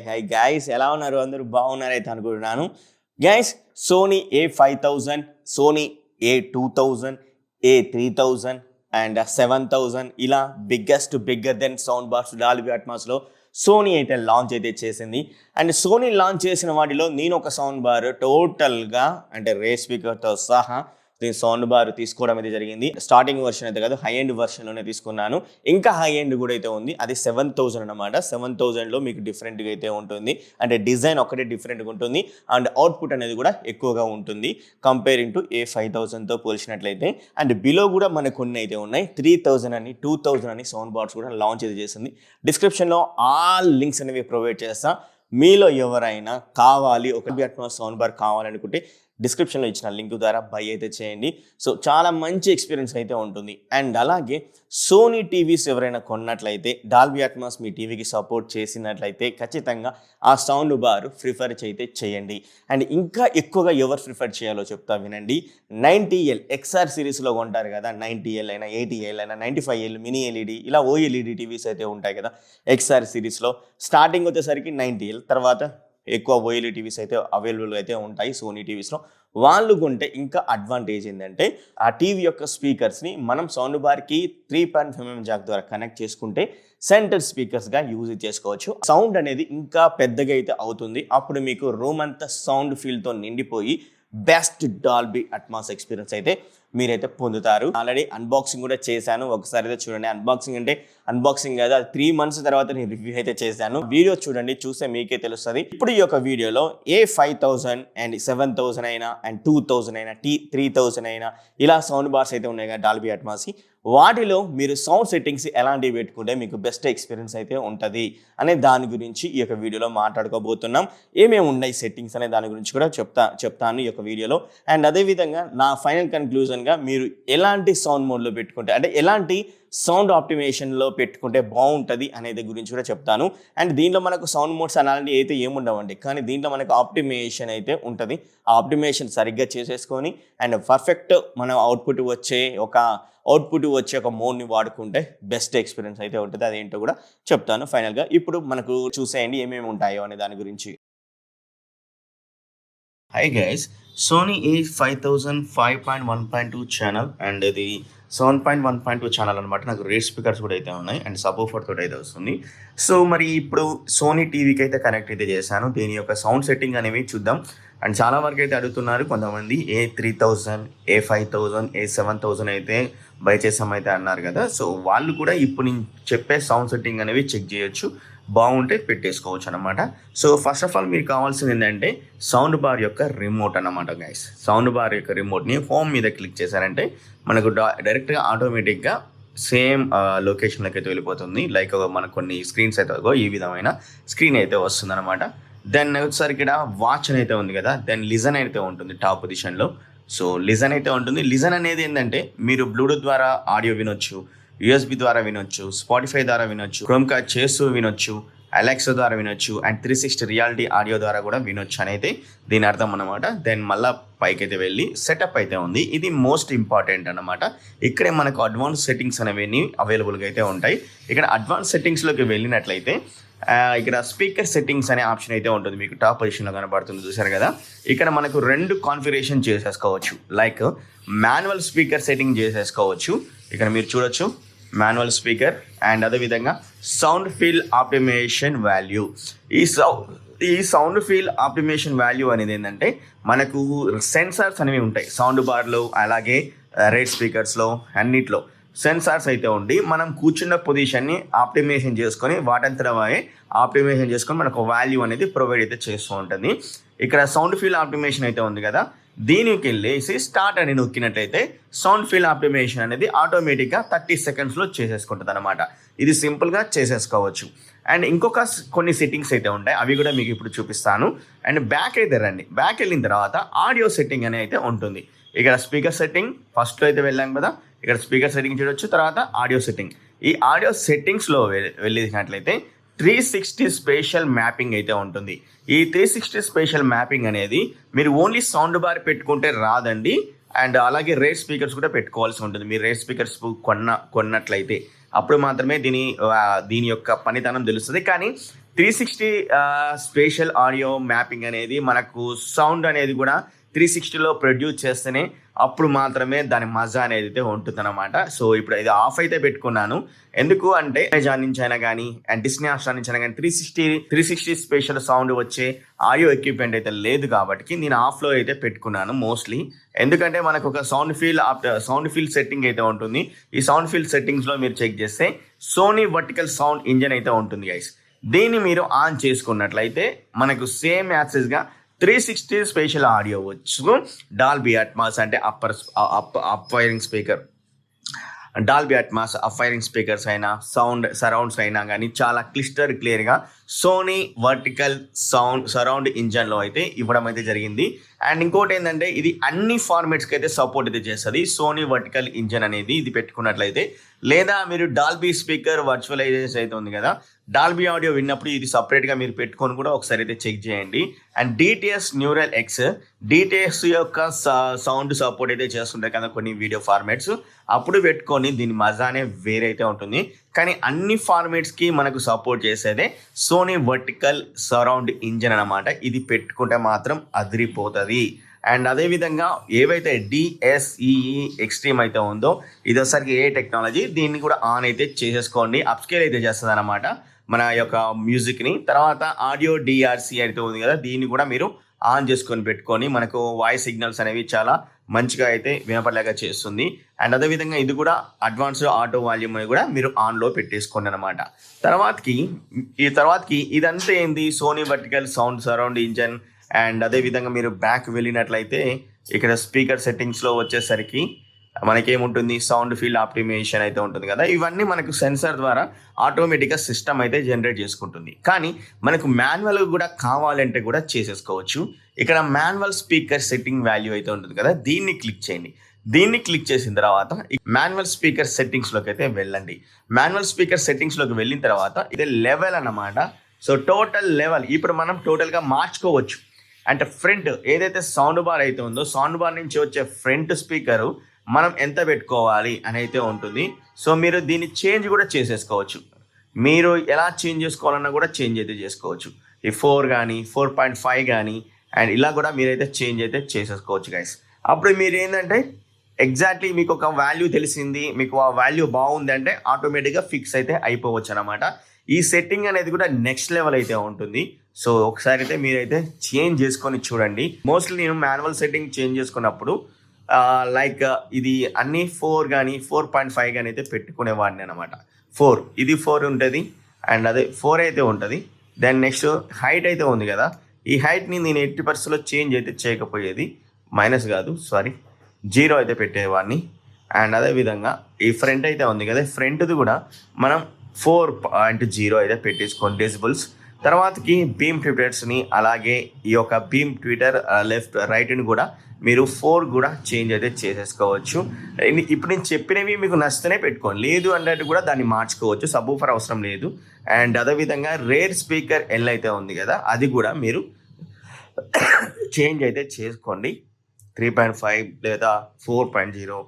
Hi guys, ఎలా ఉన్నారు? అందరూ బాగున్నారైతే అనుకుంటున్నాను. Guys, Sony A5000, Sony A2000, A3000 and 7000 ఇలా bigger than sound bars Dolby అట్మాస్లో సోనీ అయితే లాంచ్ అయితే చేసింది. అండ్ సోనీ లాంచ్ చేసిన వాటిలో నేను ఒక సౌండ్ బార్ టోటల్గా అంటే రేస్ స్పీకర్తో సహా దీని సౌండ్ బార్ తీసుకోవడం అయితే జరిగింది. స్టార్టింగ్ వర్షన్ అయితే కాదు, హై ఎండ్ వర్షన్లోనే తీసుకున్నాను. ఇంకా హై ఎండ్ కూడా అయితే ఉంది, అది 7000 అనమాట. 7000లో మీకు డిఫరెంట్గా అయితే ఉంటుంది, అంటే డిజైన్ ఒకటే డిఫరెంట్గా ఉంటుంది అండ్ అవుట్పుట్ అనేది కూడా ఎక్కువగా ఉంటుంది కంపేరింగ్ టు A5000తో పోల్చినట్లయితే. అండ్ బిలో కూడా మనకు కొన్ని అయితే ఉన్నాయి, 3000 అని 2000 అని సౌండ్ బార్స్ కూడా లాంచ్ అయితే చేసింది. డిస్క్రిప్షన్లో ఆల్ లింక్స్ అనేవి ప్రొవైడ్ చేస్తా. మీలో ఎవరైనా కావాలి, ఒక అట్మాస్ సౌండ్ బార్ కావాలనుకుంటే డిస్క్రిప్షన్లో ఇచ్చిన లింక్ ద్వారా బై అయితే చేయండి. సో చాలా మంచి ఎక్స్పీరియన్స్ అయితే ఉంటుంది. అండ్ అలాగే సోనీ టీవీస్ ఎవరైనా కొన్నట్లయితే, డాల్బీ అట్మాస్ మీ టీవీకి సపోర్ట్ చేసినట్లయితే ఖచ్చితంగా ఆ సౌండ్ బార్ ప్రిఫర్ అయితే చేయండి. అండ్ ఇంకా ఎక్కువగా ఎవరు ప్రిఫర్ చేయాలో చెప్తా వినండి. 90L XR సిరీస్లో కొంటారు కదా, 90L అయినా 80L అయినా 95L మినీ ఎల్ఈడి ఇలా OLED టీవీస్ అయితే ఉంటాయి కదా XR సిరీస్లో. స్టార్టింగ్ వచ్చేసరికి 90L, తర్వాత ఎక్కువ OLED టీవీస్ అయితే అవైలబుల్గా అయితే ఉంటాయి సోనీ టీవీస్లో. వాళ్ళు కొంటే ఇంకా అడ్వాంటేజ్ ఏంటంటే, ఆ టీవీ యొక్క స్పీకర్స్ని మనం సౌండ్ బార్కి 3.5mm జాక్ ద్వారా కనెక్ట్ చేసుకుంటే సెంటర్ స్పీకర్స్గా యూజ్ చేసుకోవచ్చు. సౌండ్ అనేది ఇంకా పెద్దగా అయితే అవుతుంది. అప్పుడు మీకు రూమ్ అంతా సౌండ్ ఫీల్తో నిండిపోయి బెస్ట్ డాల్బీ అట్మాస్ ఎక్స్పీరియన్స్ అయితే మీరైతే పొందుతారు. ఆల్రెడీ అన్బాక్సింగ్ కూడా చేశాను, ఒకసారి అయితే చూడండి. అన్బాక్సింగ్ అంటే అన్బాక్సింగ్ కాదు, అది 3 months తర్వాత నేను రివ్యూ అయితే చేశాను. వీడియో చూడండి, చూస్తే మీకే తెలుస్తుంది. ఇప్పుడు ఈ యొక్క వీడియోలో A5000 అండ్ 7000 అయినా అండ్ 2000 అయినా 3000 అయినా ఇలా సౌండ్ బార్స్ అయితే ఉన్నాయి కదా డాల్బీ అట్మాస్కి, వాటిలో మీరు సౌండ్ సెట్టింగ్స్ ఎలాంటివి పెట్టుకుంటే మీకు బెస్ట్ ఎక్స్పీరియన్స్ అయితే ఉంటుంది అనే దాని గురించి ఈ యొక్క వీడియోలో మాట్లాడుకోబోతున్నాం. ఏమేమి ఉన్నాయి సెట్టింగ్స్ అనే దాని గురించి కూడా చెప్తాను ఈ యొక్క వీడియోలో. అండ్ అదేవిధంగా నా ఫైనల్ కన్క్లూజన్గా మీరు ఎలాంటి సౌండ్ మోడ్లో పెట్టుకుంటే, అంటే ఎలాంటి సౌండ్ ఆప్టిమేషన్లో పెట్టుకుంటే బాగుంటుంది అనేది గురించి కూడా చెప్తాను. అండ్ దీంట్లో మనకు సౌండ్ మోడ్స్ అలాంటివి అయితే ఏముండవండి, కానీ దీంట్లో మనకు ఆప్టిమేషన్ అయితే ఉంటుంది. ఆ ఆప్టిమేషన్ సరిగ్గా చేసేసుకొని అండ్ పర్ఫెక్ట్ మన అవుట్పుట్ వచ్చే ఒక మోడ్ని వాడుకుంటే బెస్ట్ ఎక్స్పీరియన్స్ అయితే ఉంటుంది. అదేంటో కూడా చెప్తాను ఫైనల్గా. ఇప్పుడు మనకు చూసేయండి ఏమేమి ఉంటాయో అనే దాని గురించి. Hi guys, Sony A5000 5.1.2 channel and ఇది 7.1.2 ఛానల్ అనమాట. నాకు రేట్ స్పీకర్స్ కూడా అయితే ఉన్నాయి అండ్ సబ్-వూఫర్ తోటి అయితే వస్తుంది. సో మరి ఇప్పుడు సోనీ టీవీకి అయితే కనెక్ట్ అయితే చేశాను. దీని యొక్క సౌండ్ సెట్టింగ్ అనేవి చూద్దాం. అండ్ చాలా వరకు అయితే అడుగుతున్నారు కొంతమంది, A3000, A5000, A7000 అయితే బై చేసామైతే అన్నారు కదా. సో వాళ్ళు కూడా ఇప్పుడు నేను చెప్పే సౌండ్ సెట్టింగ్ అనేవి చెక్ చేయొచ్చు, బాగుంటే పెట్టేసుకోవచ్చు అనమాట. సో ఫస్ట్ ఆఫ్ ఆల్ మీకు కావాల్సింది ఏంటంటే సౌండ్ బార్ యొక్క రిమోట్ అన్నమాట గైస్. సౌండ్ బార్ యొక్క రిమోట్ని హోమ్ మీద క్లిక్ చేశారంటే మనకు డైరెక్ట్గా ఆటోమేటిక్గా సేమ్ లొకేషన్లోకి అయితే వెళ్ళిపోతుంది. లైక్ మనకు కొన్ని స్క్రీన్స్ అయితే ఈ విధమైన స్క్రీన్ అయితే వస్తుంది అనమాట. దెన్ వచ్చేసరికి ఇక్కడ వాచ్ అయితే ఉంది కదా, దెన్ లిజన్ అయితే ఉంటుంది టాప్ పొజిషన్లో. సో లిజన్ అయితే ఉంటుంది. లిజన్ అనేది ఏంటంటే మీరు బ్లూటూత్ ద్వారా ఆడియో వినొచ్చు, USB ద్వారా వినొచ్చు, స్పాటిఫై ద్వారా వినొచ్చు, క్రోమ్కాస్ట్ చేస్తూ వినొచ్చు, అలెక్సా ద్వారా వినొచ్చు అండ్ 360 రియాలిటీ ఆడియో ద్వారా కూడా వినొచ్చు అనేది దీని అర్థం అనమాట. దెన్ మళ్ళీ పైకి అయితే వెళ్ళి సెటప్ అయితే ఉంది. ఇది మోస్ట్ ఇంపార్టెంట్ అనమాట. ఇక్కడే మనకు అడ్వాన్స్ సెట్టింగ్స్ అనేవి అవైలబుల్గా అయితే ఉంటాయి. ఇక్కడ అడ్వాన్స్ సెట్టింగ్స్లోకి వెళ్ళినట్లయితే ఇక్కడ స్పీకర్ సెట్టింగ్స్ అనే ఆప్షన్ అయితే ఉంటుంది, మీకు టాప్ పొజిషన్లో కనబడుతుంది చూసారు కదా. ఇక్కడ మనకు 2 కాన్ఫిగరేషన్ చేసేసుకోవచ్చు. లైక్ మాన్యువల్ స్పీకర్ సెట్టింగ్ చేసేసుకోవచ్చు, ఇక్కడ మీరు చూడొచ్చు మాన్యువల్ స్పీకర్. అండ్ అదేవిధంగా సౌండ్ ఫీల్ ఆప్టిమేషన్ వాల్యూ. ఈ సౌండ్ ఫీల్ ఆప్టిమేషన్ వాల్యూ అనేది ఏంటంటే మనకు సెన్సార్స్ అనేవి ఉంటాయి సౌండ్ బార్లో, అలాగే రేట్ స్పీకర్స్లో అన్నిట్లో సెన్సార్స్ అయితే ఉండి మనం కూర్చున్న పొజిషన్ని ఆప్టిమేషన్ చేసుకొని ఆప్టిమేషన్ చేసుకొని మనకు వాల్యూ అనేది ప్రొవైడ్ అయితే చేస్తూ ఉంటుంది. ఇక్కడ సౌండ్ ఫీల్ ఆప్టిమేషన్ అయితే ఉంది కదా, దీనికి వెళ్ళేసి స్టార్ట్ అని నొక్కినట్లయితే సౌండ్ ఫీల్ ఆప్టిమేషన్ అనేది ఆటోమేటిక్గా 30 secondsలో చేసేసుకుంటుంది అనమాట. ఇది సింపుల్గా చేసేసుకోవచ్చు. అండ్ ఇంకొక కొన్ని సెట్టింగ్స్ అయితే ఉంటాయి, అవి కూడా మీకు ఇప్పుడు చూపిస్తాను. అండ్ బ్యాక్ అయితే రండి. బ్యాక్ వెళ్ళిన తర్వాత ఆడియో సెట్టింగ్ అనేది అయితే ఉంటుంది. ఇక్కడ స్పీకర్ సెట్టింగ్ ఫస్ట్లో అయితే వెళ్ళాం కదా, ఇక్కడ స్పీకర్ సెట్టింగ్ చూడొచ్చు, తర్వాత ఆడియో సెట్టింగ్. ఈ ఆడియో సెట్టింగ్స్లో వెళ్ళినట్లయితే 360 స్పేషియల్ మ్యాపింగ్ అయితే ఉంటుంది. ఈ 360 స్పేషియల్ మ్యాపింగ్ అనేది మీరు ఓన్లీ సౌండ్ బార్ పెట్టుకుంటే రాదండి. అండ్ అలాగే రేట్ స్పీకర్స్ కూడా పెట్టుకోవాల్సి ఉంటుంది. మీరు రేట్ స్పీకర్స్ కొన్నట్లయితే అప్పుడు మాత్రమే దీని యొక్క పనితనం తెలుస్తుంది. కానీ 360 స్పేషల్ ఆడియో మ్యాపింగ్ అనేది మనకు సౌండ్ అనేది కూడా 360లో ప్రొడ్యూస్ చేస్తేనే అప్పుడు మాత్రమే దాని మజా అనేది అయితే ఉంటుందన్నమాట. సో ఇప్పుడు ఇది ఆఫ్ అయితే పెట్టుకున్నాను. ఎందుకు అంటే అమెజాన్ నుంచి అయినా కానీ అండ్ డిస్నీ హాట్స్టార్ నుంచి అయినా కానీ 360 స్పెషల్ సౌండ్ వచ్చే ఆడియో ఎక్విప్మెంట్ అయితే లేదు కాబట్టి నేను ఆఫ్లో అయితే పెట్టుకున్నాను మోస్ట్లీ. ఎందుకంటే మనకు ఒక సౌండ్ ఫీల్ సెట్టింగ్ అయితే ఉంటుంది. ఈ సౌండ్ ఫీల్ సెట్టింగ్స్లో మీరు చెక్ చేస్తే సోనీ వర్టికల్ సౌండ్ ఇంజన్ అయితే ఉంటుంది గైస్. దీన్ని మీరు ఆన్ చేసుకున్నట్లయితే మనకు సేమ్ యాక్సెస్గా 360 స్పెషల్ ఆడియో వచ్చు. డాల్బీ అట్మాస్ అంటే అప్వైరింగ్ స్పీకర్, డాల్బీ అట్మాస్ అప్వైరింగ్ స్పీకర్స్ అయినా సరౌండ్స్ అయినా కానీ చాలా క్లియర్గా సోనీ వర్టికల్ సరౌండ్ ఇంజన్లో అయితే ఇవ్వడం అయితే జరిగింది. అండ్ ఇంకోటి ఏంటంటే ఇది అన్ని ఫార్మాట్స్కి అయితే సపోర్ట్ అయితే చేస్తుంది సోనీ వర్టికల్ ఇంజన్ అనేది ఇది పెట్టుకున్నట్లయితే. లేదా మీరు డాల్బీ స్పీకర్ వర్చువలైజేషన్ అయితే ఉంది కదా, డాల్బీ ఆడియో విన్నప్పుడు ఇది సపరేట్గా మీరు పెట్టుకొని కూడా ఒకసారి అయితే చెక్ చేయండి. And DTS neural X DTS యొక్క సౌండ్ సపోర్ట్ అయితే చేస్తుంటాయి కదా కొన్ని వీడియో ఫార్మాట్స్, అప్పుడు పెట్టుకొని దీని మజానే వేరైతే ఉంటుంది. కానీ అన్ని ఫార్మాట్స్కి మనకు సపోర్ట్ చేసేదే సోనీ వర్టికల్ సరౌండ్ ఇంజన్ అనమాట. ఇది పెట్టుకుంటే మాత్రం అదిరిపోతుంది. అండ్ అదేవిధంగా ఏవైతే డిఎస్ఈఈ ఎక్స్ట్రీమ్ అయితే ఉందో ఇది ఒకసారికి ఏ టెక్నాలజీ, దీన్ని కూడా ఆన్ అయితే చేసేసుకోండి. అప్స్కేల్ అయితే చేస్తుంది అనమాట మన యొక్క మ్యూజిక్ని. తర్వాత ఆడియో డిఆర్సి అయితే ఉంది కదా, దీన్ని కూడా మీరు ఆన్ చేసుకొని పెట్టుకొని మనకు వాయిస్ సిగ్నల్స్ అనేవి చాలా మంచిగా అయితే వినపడలేక చేస్తుంది. అండ్ అదేవిధంగా ఇది కూడా అడ్వాన్స్డ్ ఆటో వాల్యూమ్ అని కూడా మీరు ఆన్లో పెట్టేసుకోండి అనమాట. తర్వాతకి ఇదంతా ఏంది Sony vertical sound surround engine. And అదేవిధంగా మీరు బ్యాక్ వెళ్ళినట్లయితే ఇక్కడ స్పీకర్ సెట్టింగ్స్లో వచ్చేసరికి మనకేముంటుంది సౌండ్ ఫీల్డ్ ఆప్టిమైజేషన్ అయితే ఉంటుంది కదా. ఇవన్నీ మనకు సెన్సార్ ద్వారా ఆటోమేటిక్గా సిస్టమ్ అయితే జనరేట్ చేసుకుంటుంది. కానీ మనకు మాన్యువల్గా కూడా కావాలంటే కూడా చేసేసుకోవచ్చు. ఇక్కడ మాన్యువల్ స్పీకర్ సెట్టింగ్ వాల్యూ అయితే ఉంటుంది కదా, దీన్ని క్లిక్ చేయండి. దీన్ని క్లిక్ చేసిన తర్వాత మాన్యువల్ స్పీకర్ సెట్టింగ్స్లోకి అయితే వెళ్ళండి. మాన్యువల్ స్పీకర్ సెట్టింగ్స్లోకి వెళ్ళిన తర్వాత ఇది లెవెల్ అన్నమాట. సో టోటల్ లెవెల్ ఇప్పుడు మనం టోటల్గా మార్చుకోవచ్చు. అంటే ఫ్రంట్ ఏదైతే సౌండ్ బార్ అయితే ఉందో సౌండ్ బార్ నుంచి వచ్చే ఫ్రంట్ స్పీకరు మనం ఎంత పెట్టుకోవాలి అని అయితే ఉంటుంది. సో మీరు దీన్ని చేంజ్ కూడా చేసేసుకోవచ్చు. మీరు ఎలా చేంజ్ చేసుకోవాలన్నా కూడా చేంజ్ అయితే చేసుకోవచ్చు. ఈ 4 కానీ 4.5 కానీ అండ్ ఇలా కూడా మీరైతే చేంజ్ అయితే చేసేసుకోవచ్చు గైస్. అప్పుడు మీరు ఏంటంటే ఎగ్జాక్ట్లీ మీకు ఒక వాల్యూ తెలిసింది, మీకు ఆ వాల్యూ బాగుంది అంటే ఆటోమేటిక్గా ఫిక్స్ అయితే అయిపోవచ్చు అనమాట. ఈ సెట్టింగ్ అనేది కూడా నెక్స్ట్ లెవెల్ అయితే ఉంటుంది. సో ఒకసారి అయితే మీరైతే చేంజ్ చేసుకొని చూడండి. మోస్ట్లీ నేను మాన్యువల్ సెట్టింగ్ చేంజ్ చేసుకున్నప్పుడు లైక్ ఇది అన్ని 4 కానీ 4.5 కానీ అయితే పెట్టుకునేవాడిని అనమాట. 4 ఇది 4 ఉంటుంది అండ్ అదే 4 అయితే ఉంటుంది. దెన్ నెక్స్ట్ హైట్ అయితే ఉంది కదా, ఈ హైట్ని నేను 80% చేంజ్ అయితే చేయకపోయేది, -0 అయితే పెట్టేవాడిని. అండ్ అదేవిధంగా ఈ ఫ్రంట్ అయితే ఉంది కదా, ఫ్రంట్ది కూడా మనం 4.0 అయితే పెట్టేసుకోండి డెసిబుల్స్. తర్వాతకి బీమ్ ట్విటర్స్ని అలాగే ఈ యొక్క బీమ్ ట్విటర్ లెఫ్ట్ రైట్ని కూడా మీరు 4 కూడా చేంజ్ అయితే చేసేసుకోవచ్చు. ఇప్పుడు నేను చెప్పినవి మీకు నచ్చితేనే పెట్టుకోండి, లేదు అన్నట్టు కూడా దాన్ని మార్చుకోవచ్చు, సబ్వూఫర్ అవసరం లేదు. అండ్ అదేవిధంగా రేర్ స్పీకర్ ఎల్ అయితే ఉంది కదా, అది కూడా మీరు చేంజ్ అయితే చేసుకోండి. 3.5 లేదా 4.0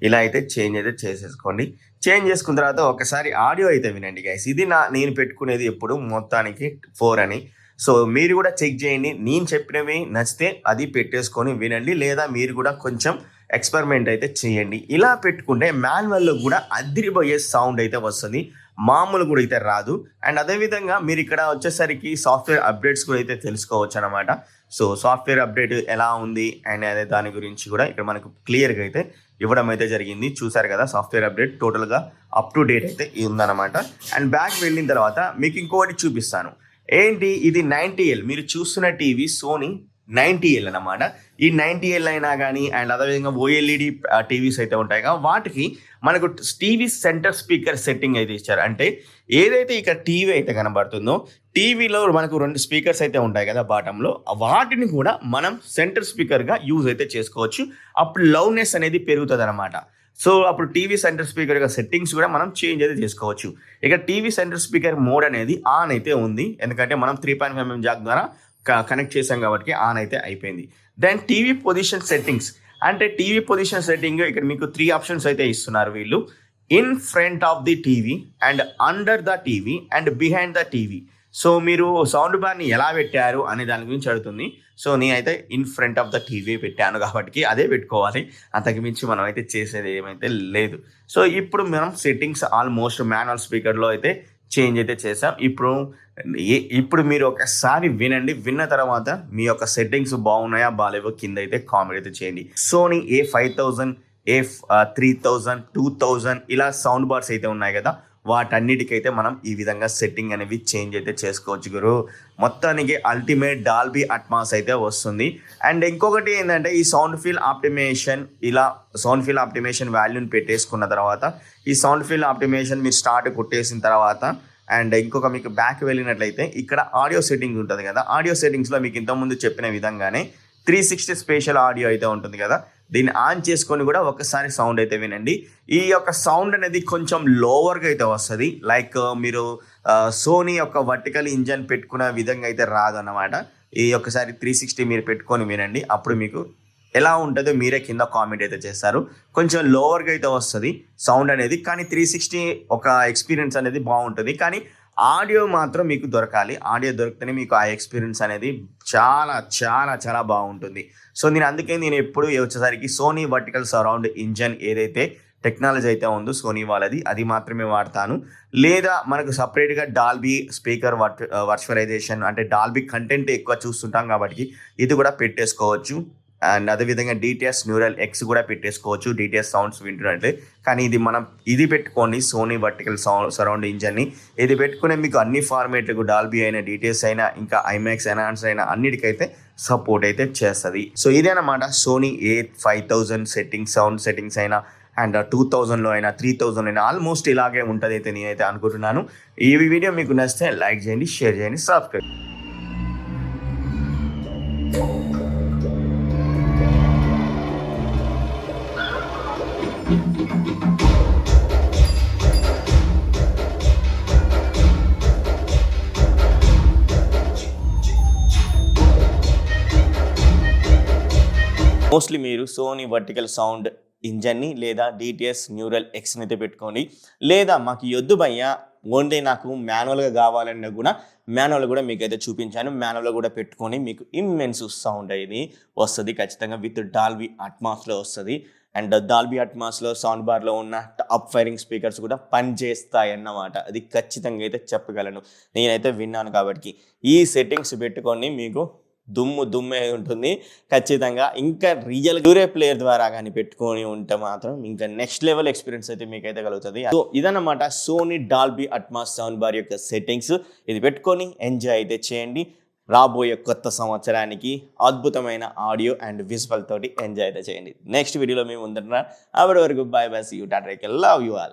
ఇలా అయితే చేంజ్ అయితే చేసేసుకోండి. చేంజ్ చేసుకున్న తర్వాత ఒకసారి ఆడియో అయితే వినండి గైస్. ఇది నేను పెట్టుకునేది ఎప్పుడు మొత్తానికి 4 అని. సో మీరు కూడా చెక్ చేయండి, నేను చెప్పినవి నచ్చితే అది పెట్టేసుకొని వినండి, లేదా మీరు కూడా కొంచెం ఎక్స్పెరిమెంట్ అయితే చేయండి. ఇలా పెట్టుకుంటే మాన్యువల్లో కూడా అదిరిపోయే సౌండ్ అయితే వస్తుంది, మామూలు కూడా అయితే రాదు. అండ్ అదేవిధంగా మీరు ఇక్కడ వచ్చేసరికి సాఫ్ట్వేర్ అప్డేట్స్ కూడా అయితే తెలుసుకోవచ్చు అనమాట. సో సాఫ్ట్వేర్ అప్డేట్ ఎలా ఉంది అండ్ అదే దాని గురించి కూడా ఇక్కడ మనకు క్లియర్గా అయితే ఇవ్వడం అయితే జరిగింది. చూసారు కదా, సాఫ్ట్వేర్ అప్డేట్ టోటల్గా అప్ టు డేట్ అయితే ఉందన్నమాట. అండ్ బ్యాక్ వెళ్ళిన తర్వాత మీకు ఇంకోటి చూపిస్తాను. ఏంటి ఇది 90L, మీరు చూస్తున్న టీవీ సోనీ 90L అన్నమాట. ఈ 90L అయినా కానీ అండ్ అదేవిధంగా OLED టీవీస్ అయితే ఉంటాయి కదా, వాటికి మనకు టీవీ సెంటర్ స్పీకర్ సెట్టింగ్ అయితే ఇచ్చారు. అంటే ఏదైతే ఇక్కడ టీవీ అయితే కనబడుతుందో టీవీలో మనకు 2 స్పీకర్స్ అయితే ఉంటాయి కదా బాటంలో, వాటిని కూడా మనం సెంటర్ స్పీకర్గా యూజ్ అయితే చేసుకోవచ్చు. అప్పుడు లౌడ్నెస్ అనేది పెరుగుతుంది అనమాట. సో అప్పుడు టీవీ సెంటర్ స్పీకర్ యొక్క సెట్టింగ్స్ కూడా మనం చేంజ్ అయితే చేసుకోవచ్చు. ఇక టీవీ సెంటర్ స్పీకర్ మోడ్ అనేది ఆన్ అయితే ఉంది, ఎందుకంటే మనం 3.5mm జాక్ ద్వారా కనెక్ట్ చేసాం కాబట్టి ఆన్ అయితే అయిపోయింది. దెన్ టీవీ పొజిషన్ సెట్టింగ్స్, అంటే టీవీ పొజిషన్ సెట్టింగ్ ఇక్కడ మీకు 3 ఆప్షన్స్ అయితే ఇస్తున్నారు వీళ్ళు. In front of the TV and under the TV and behind the TV. So మీరు సౌండ్ బార్ని ఎలా పెట్టారు అనే దాని గురించి అడుగుతుంది. సో నేనైతే in front of the TV పెట్టాను కాబట్టి అదే పెట్టుకోవాలి, అంతకు మించి మనం అయితే చేసేది ఏమైతే లేదు. సో ఇప్పుడు మనం సెట్టింగ్స్ ఆల్మోస్ట్ మాన్యువల్ స్పీకర్లో అయితే చేంజ్ అయితే చేసాం. ఇప్పుడు మీరు ఒకసారి వినండి, విన్న తర్వాత మీ యొక్క సెట్టింగ్స్ బాగున్నాయా బాగాలేవో కింద అయితే కామెంట్ అయితే చేయండి. సోనీ A5000, A3000, 2000 ఇలా సౌండ్ బార్స్ అయితే ఉన్నాయి కదా, వాటన్నిటికైతే మనం ఈ విధంగా సెట్టింగ్ అనేవి చేంజ్ అయితే చేసుకోవచ్చు గురు. మొత్తానికి అల్టిమేట్ డాల్బీ అట్మాస్ అయితే వస్తుంది. అండ్ ఇంకొకటి ఏంటంటే ఈ సౌండ్ ఫీల్ ఆప్టిమేషన్, ఇలా సౌండ్ ఫీల్ ఆప్టిమేషన్ వాల్యూని పెట్టేసుకున్న తర్వాత ఈ సౌండ్ ఫీల్ ఆప్టిమేషన్ మీరు స్టార్ట్ కొట్టేసిన తర్వాత అండ్ ఇంకొక మీకు బ్యాక్ వెళ్ళినట్లయితే ఇక్కడ ఆడియో సెట్టింగ్ ఉంటుంది కదా, ఆడియో సెట్టింగ్స్లో మీకు ఇంతకుముందు చెప్పిన విధంగానే 360 స్పేషల్ ఆడియో అయితే ఉంటుంది కదా, దీన్ని ఆన్ చేసుకొని కూడా ఒకసారి సౌండ్ అయితే వినండి. ఈ యొక్క సౌండ్ అనేది కొంచెం లోవర్గా అయితే వస్తుంది, లైక్ మీరు సోనీ యొక్క వర్టికల్ ఇంజన్ పెట్టుకున్న విధంగా అయితే రాదన్నమాట. ఈ ఒక్కసారి 360 మీరు పెట్టుకొని వినండి, అప్పుడు మీకు ఎలా ఉంటుందో మీరే కింద కామెంట్ అయితే చేస్తారు. కొంచెం లోవర్గా అయితే వస్తుంది సౌండ్ అనేది, కానీ 360 ఒక ఎక్స్పీరియన్స్ అనేది బాగుంటుంది. కానీ ఆడియో మాత్రం మీకు దొరకాలి, ఆడియో దొరికితేనే మీకు ఆ ఎక్స్పీరియన్స్ అనేది చాలా చాలా చాలా బాగుంటుంది. సో అందుకే నేను ఎప్పుడు వచ్చేసరికి సోనీ వర్టికల్ సరౌండ్ ఇంజన్ ఏదైతే టెక్నాలజీ అయితే ఉందో సోనీ వాళ్ళది, అది మాత్రమే వాడతాను. లేదా మనకు సపరేట్గా డాల్బీ స్పీకర్ వర్చువలైజేషన్ అంటే డాల్బీ కంటెంట్ ఎక్కువ చూస్తుంటాం కాబట్టి ఇది కూడా పెట్టేసుకోవచ్చు. అండ్ అదేవిధంగా DTS న్యూరల్ X కూడా పెట్టేసుకోవచ్చు, DTS సౌండ్స్ వింటున్నట్లే. కానీ ఇది పెట్టుకోండి, సోనీ వర్టికల్ సరౌండ్ ఇంజన్ని ఇది పెట్టుకునే మీకు అన్ని ఫార్మేట్లకు డాల్బీ అయినా DTS అయినా ఇంకా IMAX ఎన్హాన్స్ అయినా అన్నిటికైతే సపోర్ట్ అయితే చేస్తుంది. సో ఇదేనమాట సోనీ A5000 సౌండ్ సెట్టింగ్స్ అయినా అండ్ 2000లో అయినా 3000 అయినా ఆల్మోస్ట్ ఇలాగే ఉంటుంది అయితే నేనైతే అనుకుంటున్నాను. ఈ వీడియో మీకు నచ్చితే లైక్ చేయండి, షేర్ చేయండి, సబ్స్క్రైబ్. మోస్ట్లీ మీరు సోనీ వర్టికల్ సౌండ్ ఇంజన్ని లేదా DTS న్యూరల్ Xని అయితే పెట్టుకోండి. లేదా మాకు యొద్దు భయ్యా ఓన్లీ నాకు మాన్యువల్గా కావాలన్నా కూడా మాన్యువల్ కూడా మీకు అయితే చూపించాను, మాన్యువల్ కూడా పెట్టుకొని మీకు ఇమ్మెన్స్ సౌండ్ అనేది వస్తుంది ఖచ్చితంగా, విత్ డాల్బీ అట్మాస్లో వస్తుంది. అండ్ డాల్బీ అట్మాస్లో సౌండ్ బార్లో ఉన్న అప్ ఫైరింగ్ స్పీకర్స్ కూడా పనిచేస్తాయి అన్నమాట, అది ఖచ్చితంగా అయితే చెప్పగలను, నేనైతే విన్నాను. కాబట్టి ఈ సెట్టింగ్స్ పెట్టుకొని మీకు దుమ్మే ఉంటుంది ఖచ్చితంగా. ఇంకా రియల్ డ్యూరే ప్లేయర్ ద్వారా కానీ పెట్టుకొని ఉంటే మాత్రం ఇంకా నెక్స్ట్ లెవెల్ ఎక్స్పీరియన్స్ అయితే మీకైతే కలుగుతుంది. సో ఇదన్నమాట Sony Dolby Atmos sound bar యొక్క సెట్టింగ్స్. ఇది పెట్టుకొని ఎంజాయ్ అయితే చేయండి. రాబోయే కొత్త సంవత్సరానికి అద్భుతమైన ఆడియో అండ్ విజువల్ తోటి ఎంజాయ్ అయితే చేయండి. నెక్స్ట్ వీడియోలో మేము ఉంటున్నాం. అప్పటి వరకు bye bye, see you, tata, love you all.